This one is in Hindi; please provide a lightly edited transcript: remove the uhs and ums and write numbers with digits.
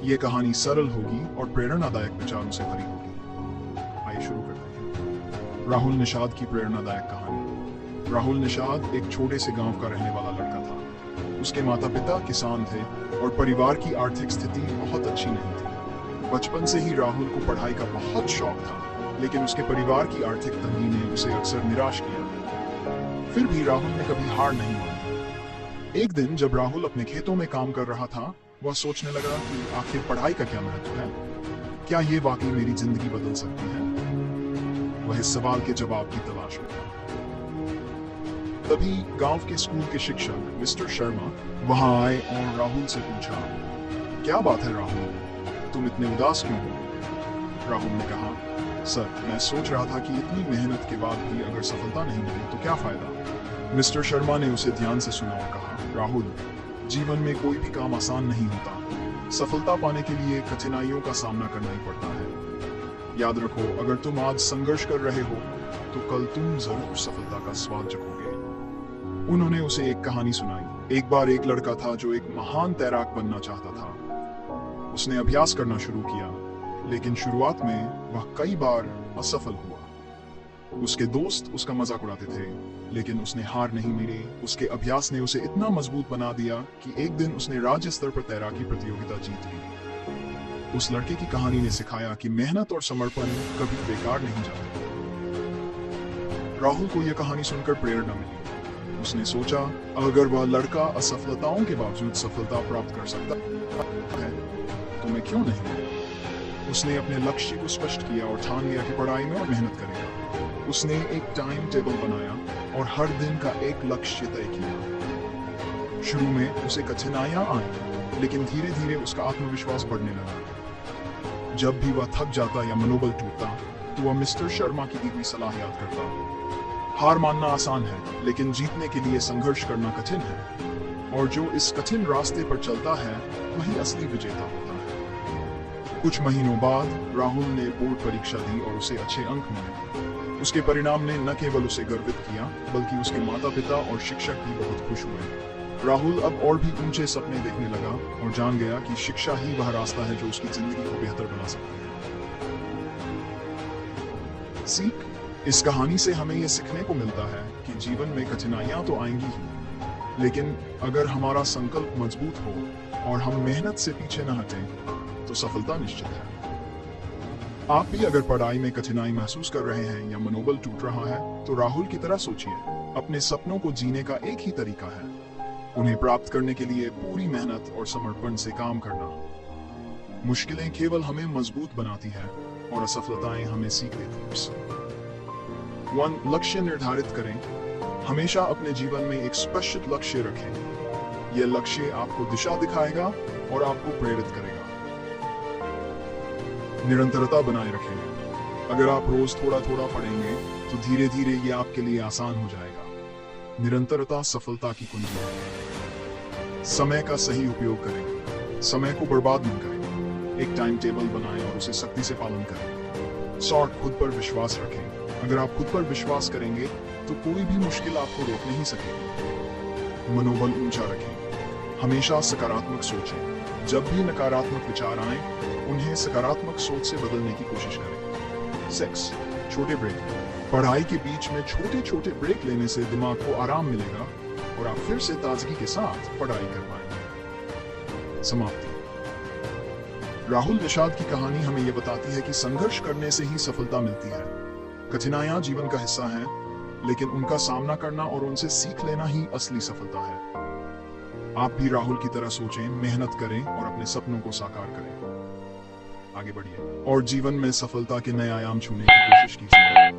ये कहानी सरल होगी और प्रेरणादायक विचारों से भरी होगी। आइए शुरू करते हैं। राहुल निषाद की प्रेरणादायक कहानी। राहुल निषाद एक छोटे से गांव का रहने वाला लड़का था। उसके माता पिता किसान थे और परिवार की आर्थिक स्थिति बहुत अच्छी नहीं थी। बचपन से ही राहुल को पढ़ाई का बहुत शौक था, लेकिन उसके परिवार की आर्थिक तंगी ने उसे अक्सर निराश किया। फिर भी राहुल ने कभी हार नहीं मानी। एक दिन जब राहुल अपने खेतों में काम कर रहा था, वह सोचने लगा कि आखिर पढ़ाई का क्या महत्व है। क्या ये वाकई मेरी जिंदगी बदल सकती है? वह इस सवाल के जवाब की तलाश में था। तभी गांव के स्कूल के शिक्षक मिस्टर शर्मा वहां आए और राहुल से पूछा, क्या बात है राहुल, तुम इतने उदास क्यों हो? राहुल ने कहा, सर, मैं सोच रहा था कि इतनी मेहनत के बाद भी अगर सफलता नहीं मिली तो क्या फायदा। मिस्टर शर्मा ने उसे ध्यान से सुना और कहा, राहुल, जीवन में कोई भी काम आसान नहीं होता। सफलता पाने के लिए कठिनाइयों का सामना करना ही पड़ता है। याद रखो, अगर तुम आज संघर्ष कर रहे हो तो कल तुम जरूर सफलता का स्वाद चखोगे। उन्होंने उसे एक कहानी सुनाई। एक बार एक लड़का था जो एक महान तैराक बनना चाहता था। उसने अभ्यास करना शुरू किया, लेकिन शुरुआत में वह कई बार असफल हुआ। उसके दोस्त उसका मजाक उड़ाते थे, लेकिन उसने हार नहीं मानी। उसके अभ्यास ने उसे इतना मजबूत बना दिया कि एक दिन उसने राज्य स्तर पर तैराकी प्रतियोगिता जीत ली। उस लड़के की कहानी ने सिखाया कि मेहनत और समर्पण कभी बेकार नहीं जाते। राहुल को यह कहानी सुनकर प्रेरणा मिली। उसने सोचा, अगर वह लड़का असफलताओं के बावजूद सफलता प्राप्त कर सकता है तो मैं क्यों नहीं। उसने अपने लक्ष्य को स्पष्ट किया और ठान लिया कि पढ़ाई में और मेहनत करेगा। उसने एक टाइम टेबल बनाया और हर दिन का एक लक्ष्य तय किया। शुरू में उसे कठिनाइयां आई, लेकिन धीरे धीरे उसका आत्मविश्वास बढ़ने लगा। जब भी वह थक जाता या मनोबल टूटता तो वह मिस्टर शर्मा की दी हुई सलाह याद करता। हार मानना आसान है, लेकिन जीतने के लिए संघर्ष करना कठिन है, और जो इस कठिन रास्ते पर चलता है वही असली विजेता होता है। कुछ महीनों बाद राहुल ने बोर्ड परीक्षा दी और उसे अच्छे अंक मिले। उसके परिणाम ने न केवल उसे गर्वित किया, बल्कि उसके माता पिता और शिक्षक भी बहुत खुश हुए। राहुल अब और भी ऊंचे सपने देखने लगा और जान गया कि शिक्षा ही वह रास्ता है जो उसकी जिंदगी को बेहतर बना सकती है। सीख, इस कहानी से हमें यह सीखने को मिलता है कि जीवन में कठिनाइयां तो आएंगी ही, लेकिन अगर हमारा संकल्प मजबूत हो और हम मेहनत से पीछे न हटें तो सफलता निश्चित है। आप भी अगर पढ़ाई में कठिनाई महसूस कर रहे हैं या मनोबल टूट रहा है तो राहुल की तरह सोचिए। अपने सपनों को जीने का एक ही तरीका है, उन्हें प्राप्त करने के लिए पूरी मेहनत और समर्पण से काम करना। मुश्किलें केवल हमें मजबूत बनाती हैं और असफलताएं हमें सीख देती हैं। 1. लक्ष्य निर्धारित करें। हमेशा अपने जीवन में एक स्पष्ट लक्ष्य रखें। यह लक्ष्य आपको दिशा दिखाएगा और आपको प्रेरित करेगा। निरंतरता बनाए रखें। अगर आप रोज थोड़ा थोड़ा पढ़ेंगे तो धीरे धीरे ये आपके लिए आसान हो जाएगा। निरंतरता सफलता की कुंजी है। समय का सही उपयोग करें। समय को बर्बाद न करें। एक टाइम टेबल बनाएं और उसे सख्ती से पालन करें। शॉर्ट, खुद पर विश्वास रखें। अगर आप खुद पर विश्वास करेंगे तो कोई भी मुश्किल आपको रोक नहीं सकेगी। मनोबल ऊंचा रखें। हमेशा सकारात्मक सोचें। जब भी नकारात्मक विचार आए, उन्हें सकारात्मक सोच से बदलने की कोशिश करें। 6. छोटे ब्रेक। पढ़ाई के बीच में छोटे छोटे ब्रेक लेने से दिमाग को आराम मिलेगा और आप फिर से ताजगी के साथ पढ़ाई कर पाएंगे। समाप्ति। राहुल निषाद की कहानी हमें यह बताती है कि संघर्ष करने से ही सफलता मिलती है। कठिनाइयां जीवन का हिस्सा हैं, लेकिन उनका सामना करना और उनसे सीख लेना ही असली सफलता है। आप भी राहुल की तरह सोचें, मेहनत करें और अपने सपनों को साकार करें। आगे बढ़िए और जीवन में सफलता के नए आयाम छूने की कोशिश कीजिए।